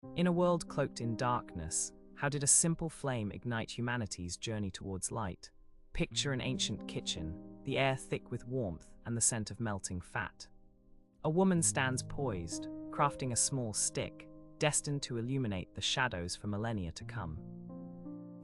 In a world cloaked in darkness, how did a simple flame ignite humanity's journey towards light? Picture an ancient kitchen, the air thick with warmth and the scent of melting fat. A woman stands poised, crafting a small stick, destined to illuminate the shadows for millennia to come.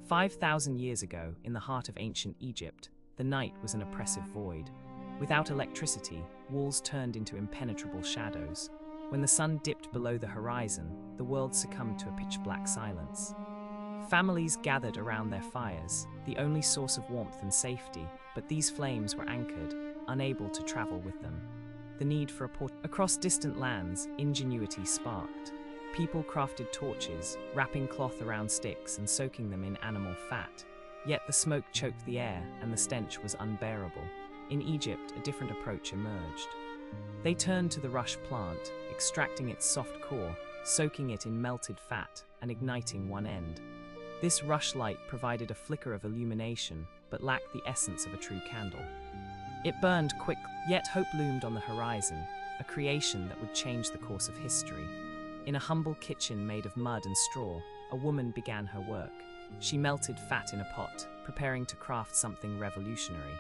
5,000 years ago, in the heart of ancient Egypt, the night was an oppressive void. Without electricity, walls turned into impenetrable shadows. When the sun dipped below the horizon, the world succumbed to a pitch-black silence. Families gathered around their fires, the only source of warmth and safety, but these flames were anchored, unable to travel with them. The need for a port. Across distant lands, ingenuity sparked. People crafted torches, wrapping cloth around sticks and soaking them in animal fat. Yet the smoke choked the air and the stench was unbearable. In Egypt, a different approach emerged. They turned to the rush plant, extracting its soft core, soaking it in melted fat, and igniting one end. This rush light provided a flicker of illumination, but lacked the essence of a true candle. It burned quick, yet hope loomed on the horizon, a creation that would change the course of history. In a humble kitchen made of mud and straw, a woman began her work. She melted fat in a pot, preparing to craft something revolutionary.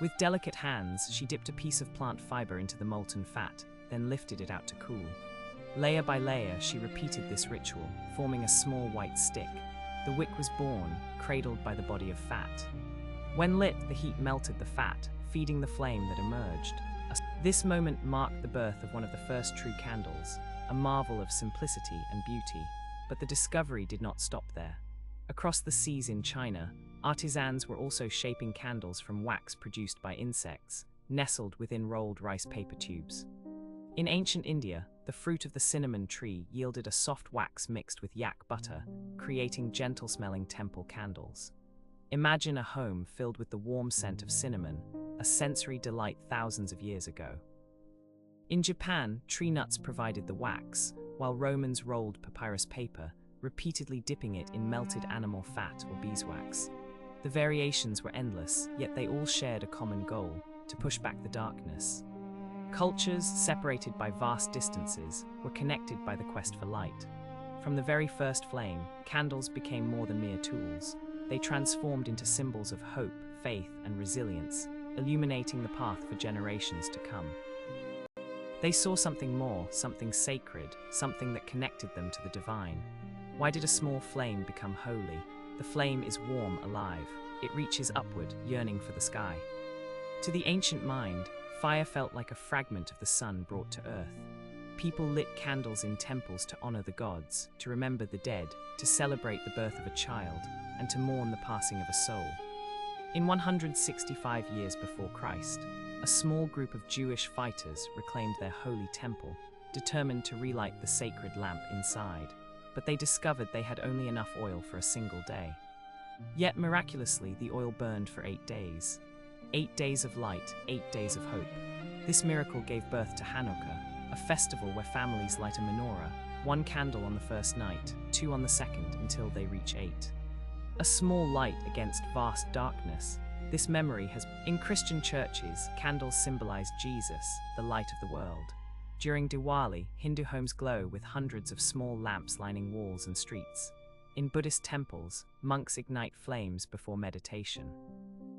With delicate hands, she dipped a piece of plant fiber into the molten fat, then lifted it out to cool. Layer by layer, she repeated this ritual, forming a small white stick. The wick was born, cradled by the body of fat. When lit, the heat melted the fat, feeding the flame that emerged. This moment marked the birth of one of the first true candles, a marvel of simplicity and beauty. But the discovery did not stop there. Across the seas in China, artisans were also shaping candles from wax produced by insects, nestled within rolled rice paper tubes. In ancient India, the fruit of the cinnamon tree yielded a soft wax mixed with yak butter, creating gentle-smelling temple candles. Imagine a home filled with the warm scent of cinnamon, a sensory delight thousands of years ago. In Japan, tree nuts provided the wax, while Romans rolled papyrus paper, repeatedly dipping it in melted animal fat or beeswax. The variations were endless, yet they all shared a common goal: to push back the darkness. Cultures, separated by vast distances, were connected by the quest for light. From the very first flame, candles became more than mere tools. They transformed into symbols of hope, faith, and resilience, illuminating the path for generations to come. They saw something more, something sacred, something that connected them to the divine. Why did a small flame become holy? The flame is warm, alive. It reaches upward, yearning for the sky. To the ancient mind, fire felt like a fragment of the sun brought to earth. People lit candles in temples to honor the gods, to remember the dead, to celebrate the birth of a child, and to mourn the passing of a soul. In 165 years before Christ, a small group of Jewish fighters reclaimed their holy temple, determined to relight the sacred lamp inside. But they discovered they had only enough oil for a single day. Yet miraculously, the oil burned for 8 days. 8 days of light, 8 days of hope. This miracle gave birth to Hanukkah, a festival where families light a menorah, 1 candle on the first night, 2 on the second, until they reach 8. A small light against vast darkness. This memory has. In Christian churches, candles symbolize Jesus, the light of the world. During Diwali, Hindu homes glow with hundreds of small lamps lining walls and streets. In Buddhist temples, monks ignite flames before meditation.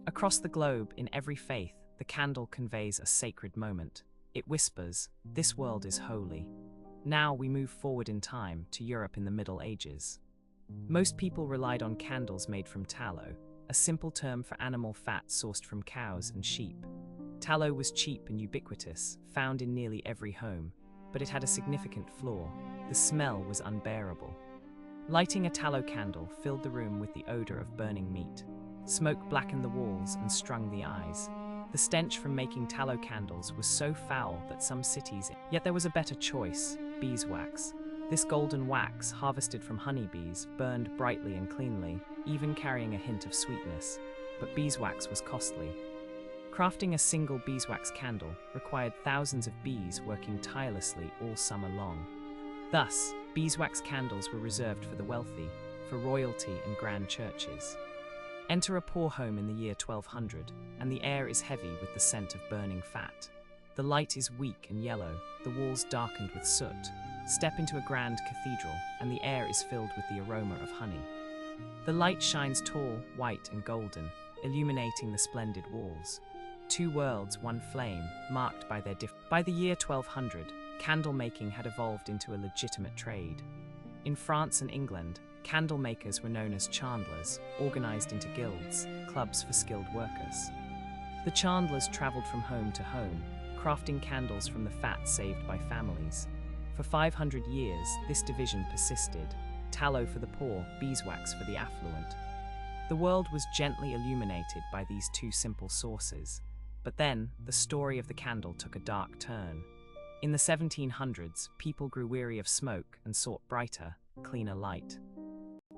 Across the globe, in every faith, the candle conveys a sacred moment. It whispers, "This world is holy." Now we move forward in time to Europe in the Middle Ages. Most people relied on candles made from tallow, a simple term for animal fat sourced from cows and sheep. Tallow was cheap and ubiquitous, found in nearly every home, but it had a significant flaw: the smell was unbearable. Lighting a tallow candle filled the room with the odor of burning meat. Smoke blackened the walls and strung the eyes. The stench from making tallow candles was so foul that some cities. Yet there was a better choice: beeswax. This golden wax, harvested from honeybees, burned brightly and cleanly, even carrying a hint of sweetness. But beeswax was costly. Crafting a single beeswax candle required thousands of bees working tirelessly all summer long. Thus, beeswax candles were reserved for the wealthy, for royalty and grand churches. Enter a poor home in the year 1200, and the air is heavy with the scent of burning fat. The light is weak and yellow, the walls darkened with soot. Step into a grand cathedral, and the air is filled with the aroma of honey. The light shines tall, white, and golden, illuminating the splendid walls. Two worlds, one flame, marked by their By the year 1200, candle making had evolved into a legitimate trade. In France and England, candle makers were known as chandlers, organized into guilds, clubs for skilled workers. The chandlers traveled from home to home, crafting candles from the fat saved by families. For 500 years, this division persisted: tallow for the poor, beeswax for the affluent. The world was gently illuminated by these two simple sources. But then, the story of the candle took a dark turn. In the 1700s, people grew weary of smoke and sought brighter, cleaner light.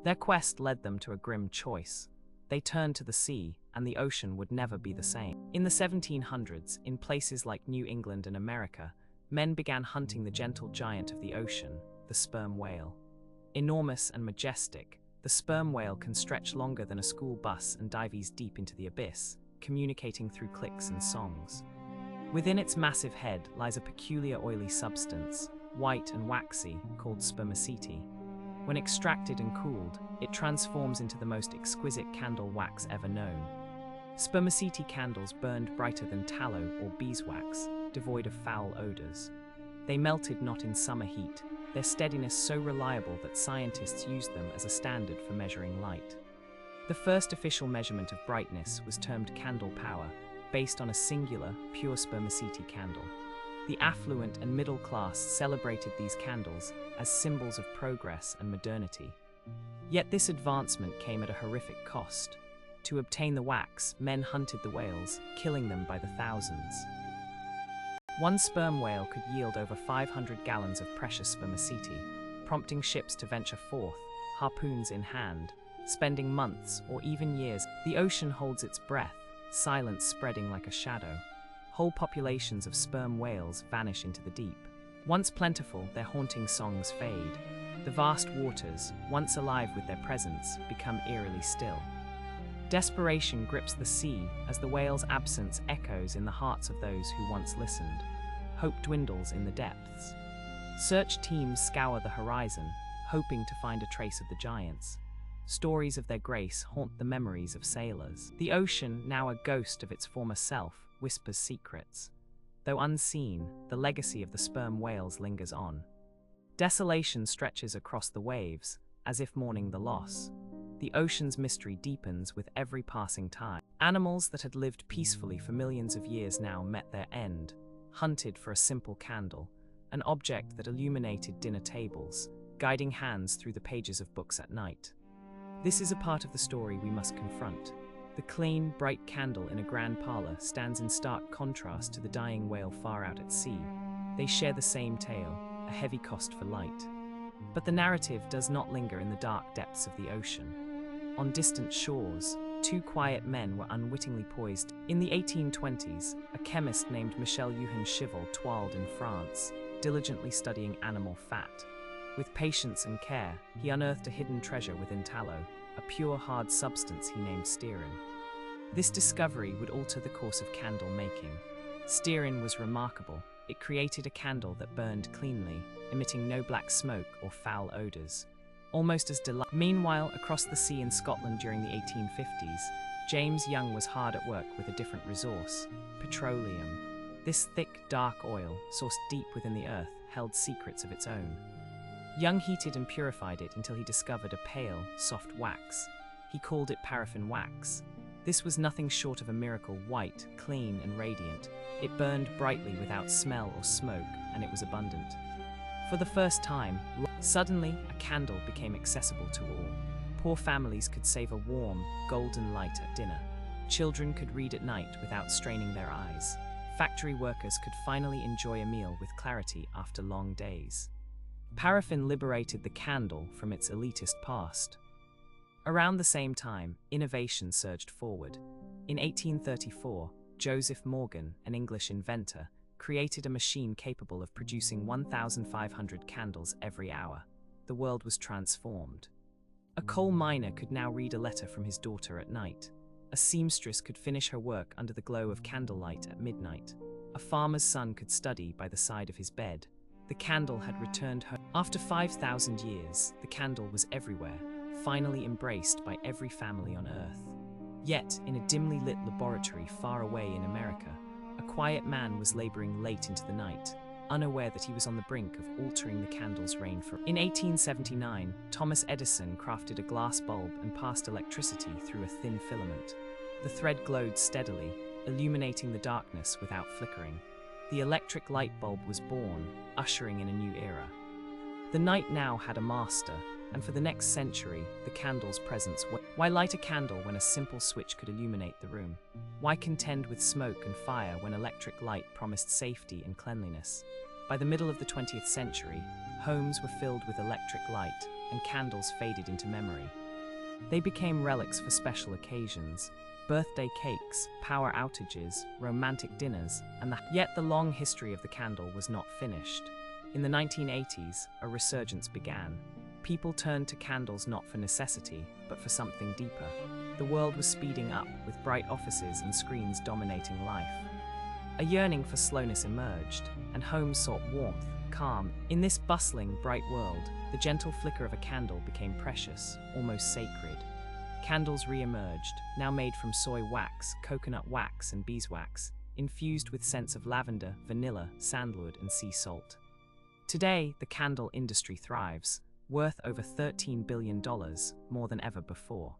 Their quest led them to a grim choice. They turned to the sea, and the ocean would never be the same. In the 1700s, in places like New England and America, men began hunting the gentle giant of the ocean, the sperm whale. Enormous and majestic, the sperm whale can stretch longer than a school bus and dive deep into the abyss, communicating through clicks and songs. Within its massive head lies a peculiar oily substance, white and waxy, called spermaceti. When extracted and cooled, it transforms into the most exquisite candle wax ever known. Spermaceti candles burned brighter than tallow or beeswax, devoid of foul odors. They melted not in summer heat, their steadiness so reliable that scientists used them as a standard for measuring light. The first official measurement of brightness was termed candle power, based on a singular, pure spermaceti candle. The affluent and middle class celebrated these candles as symbols of progress and modernity. Yet this advancement came at a horrific cost. To obtain the wax, men hunted the whales, killing them by the thousands. One sperm whale could yield over 500 gallons of precious spermaceti, prompting ships to venture forth, harpoons in hand, spending months or even years. The ocean holds its breath, silence spreading like a shadow. Whole populations of sperm whales vanish into the deep. Once plentiful, their haunting songs fade. The vast waters, once alive with their presence, become eerily still. Desperation grips the sea as the whale's absence echoes in the hearts of those who once listened. Hope dwindles in the depths. Search teams scour the horizon, hoping to find a trace of the giants. Stories of their grace haunt the memories of sailors. The ocean, now a ghost of its former self, whispers secrets. Though unseen, the legacy of the sperm whales lingers on. Desolation stretches across the waves, as if mourning the loss. The ocean's mystery deepens with every passing tide. Animals that had lived peacefully for millions of years now met their end, hunted for a simple candle, an object that illuminated dinner tables, guiding hands through the pages of books at night. This is a part of the story we must confront. The clean, bright candle in a grand parlor stands in stark contrast to the dying whale far out at sea. They share the same tale, a heavy cost for light. But the narrative does not linger in the dark depths of the ocean. On distant shores, two quiet men were unwittingly poised. In the 1820s, a chemist named Michel-Eugen Chival toiled in France, diligently studying animal fat. With patience and care, he unearthed a hidden treasure within tallow, a pure hard substance he named stearin. This discovery would alter the course of candle making. Stearin was remarkable. It created a candle that burned cleanly, emitting no black smoke or foul odors. Almost as delightful. Meanwhile, across the sea in Scotland during the 1850s, James Young was hard at work with a different resource: petroleum. This thick, dark oil, sourced deep within the earth, held secrets of its own. Young heated and purified it until he discovered a pale, soft wax. He called it paraffin wax. This was nothing short of a miracle: white, clean, and radiant. It burned brightly without smell or smoke, and it was abundant. For the first time, suddenly, a candle became accessible to all. Poor families could save a warm, golden light at dinner. Children could read at night without straining their eyes. Factory workers could finally enjoy a meal with clarity after long days. Paraffin liberated the candle from its elitist past. Around the same time, innovation surged forward. In 1834, Joseph Morgan, an English inventor, created a machine capable of producing 1,500 candles every hour. The world was transformed. A coal miner could now read a letter from his daughter at night. A seamstress could finish her work under the glow of candlelight at midnight. A farmer's son could study by the side of his bed. The candle had returned home. After 5,000 years, the candle was everywhere, finally embraced by every family on Earth. Yet, in a dimly lit laboratory far away in America, a quiet man was laboring late into the night, unaware that he was on the brink of altering the candle's reign for. In 1879, Thomas Edison crafted a glass bulb and passed electricity through a thin filament. The thread glowed steadily, illuminating the darkness without flickering. The electric light bulb was born, ushering in a new era. The night now had a master, and for the next century, the candle's presence. Why light a candle when a simple switch could illuminate the room? Why contend with smoke and fire when electric light promised safety and cleanliness? By the middle of the 20th century, homes were filled with electric light, and candles faded into memory. They became relics for special occasions, birthday cakes, power outages, romantic dinners, and yet the long history of the candle was not finished. In the 1980s, a resurgence began. People turned to candles not for necessity, but for something deeper. The world was speeding up, with bright offices and screens dominating life. A yearning for slowness emerged, and homes sought warmth, calm. In this bustling, bright world, the gentle flicker of a candle became precious, almost sacred. Candles re-emerged, now made from soy wax, coconut wax, and beeswax, infused with scents of lavender, vanilla, sandalwood, and sea salt. Today, the candle industry thrives, worth over $13 billion, more than ever before.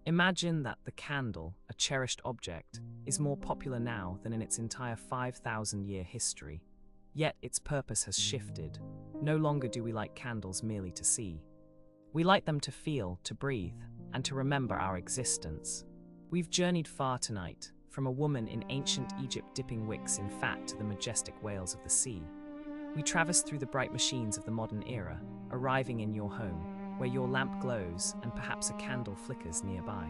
Imagine that the candle, a cherished object, is more popular now than in its entire 5,000-year history. Yet its purpose has shifted. No longer do we light candles merely to see. We light them to feel, to breathe, and to remember our existence. We've journeyed far tonight, from a woman in ancient Egypt dipping wicks in fat to the majestic whales of the sea. We traversed through the bright machines of the modern era, arriving in your home, where your lamp glows and perhaps a candle flickers nearby.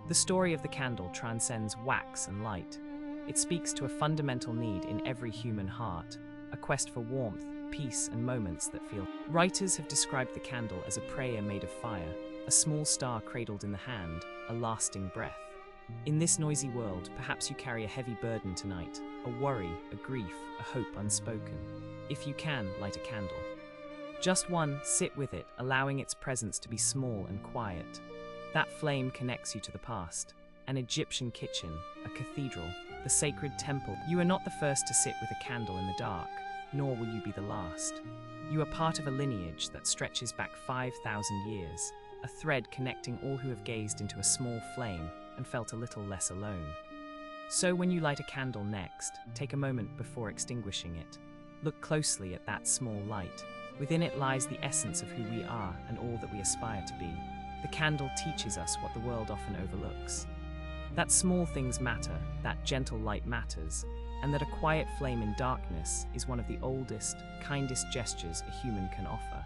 The story of the candle transcends wax and light. It speaks to a fundamental need in every human heart, a quest for warmth, peace, and moments that feel. Writers have described the candle as a prayer made of fire, a small star cradled in the hand, a lasting breath. In this noisy world, perhaps you carry a heavy burden tonight, a worry, a grief, a hope unspoken. If you can, light a candle. Just one, sit with it, allowing its presence to be small and quiet. That flame connects you to the past, an Egyptian kitchen, a cathedral, the sacred temple. You are not the first to sit with a candle in the dark, nor will you be the last. You are part of a lineage that stretches back 5,000 years, a thread connecting all who have gazed into a small flame and felt a little less alone. So when you light a candle next, take a moment before extinguishing it. Look closely at that small light. Within it lies the essence of who we are and all that we aspire to be. The candle teaches us what the world often overlooks. That small things matter, that gentle light matters, and that a quiet flame in darkness is one of the oldest, kindest gestures a human can offer.